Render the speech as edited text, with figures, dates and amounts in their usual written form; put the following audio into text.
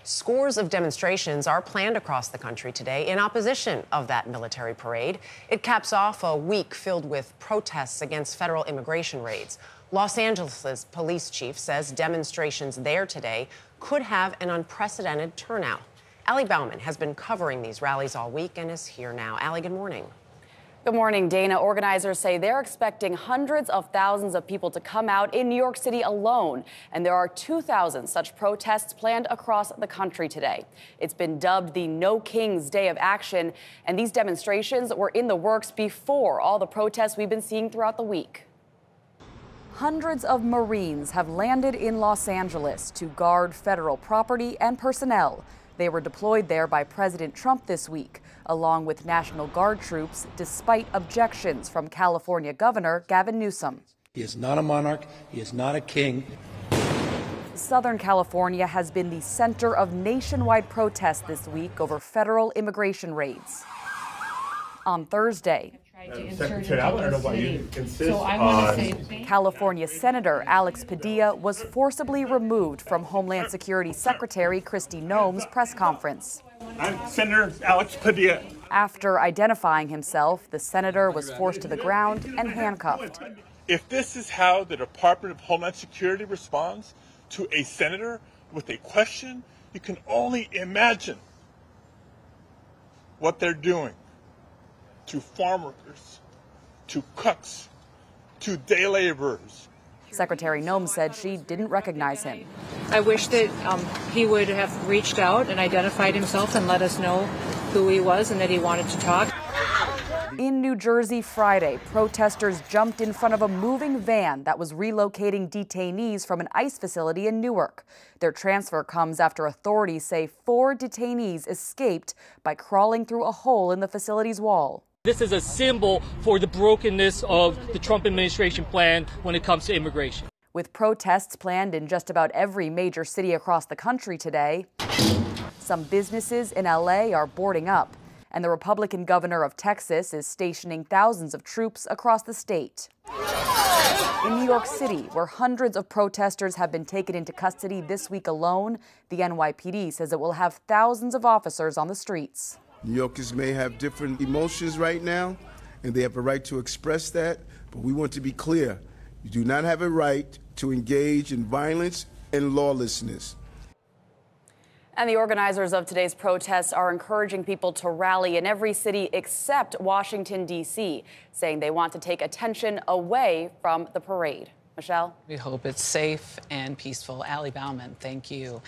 Scores of demonstrations are planned across the country today in opposition of that military parade. It caps off a week filled with protests against federal immigration raids. Los Angeles police chief says demonstrations there today could have an unprecedented turnout. Allie Bauman has been covering these rallies all week and is here now. Allie, good morning. Good morning, Dana. Organizers say they're expecting hundreds of thousands of people to come out in New York City alone, and there are 2,000 such protests planned across the country today. It's been dubbed the No Kings Day of Action, and these demonstrations were in the works before all the protests we've been seeing throughout the week. Hundreds of Marines have landed in Los Angeles to guard federal property and personnel. They were deployed there by President Trump this week, along with National Guard troops, despite objections from California Governor Gavin Newsom. He is not a monarch. He is not a king. Southern California has been the center of nationwide protests this week over federal immigration raids. On Thursday, Secretary, I want to know why you insist on. California Senator Alex Padilla was forcibly removed from Homeland Security Secretary Kristi Noem's press conference. I'm Senator Alex Padilla. After identifying himself, the senator was forced to the ground and handcuffed. If this is how the Department of Homeland Security responds to a senator with a question, you can only imagine what they're doing to farm workers, to cooks, to day laborers. Secretary Noem said she didn't recognize him. I wish that he would have reached out and identified himself and let us know who he was and that he wanted to talk. In New Jersey Friday, protesters jumped in front of a moving van that was relocating detainees from an ICE facility in Newark. Their transfer comes after authorities say 4 detainees escaped by crawling through a hole in the facility's wall. This is a symbol for the brokenness of the Trump administration plan when it comes to immigration. With protests planned in just about every major city across the country today, some businesses in LA are boarding up, and the Republican governor of Texas is stationing thousands of troops across the state. In New York City, where hundreds of protesters have been taken into custody this week alone, the NYPD says it will have thousands of officers on the streets. New Yorkers may have different emotions right now, and they have a right to express that, but we want to be clear. You do not have a right to engage in violence and lawlessness. And the organizers of today's protests are encouraging people to rally in every city except Washington, D.C., saying they want to take attention away from the parade. Michelle? We hope it's safe and peaceful. Allie Bauman, thank you.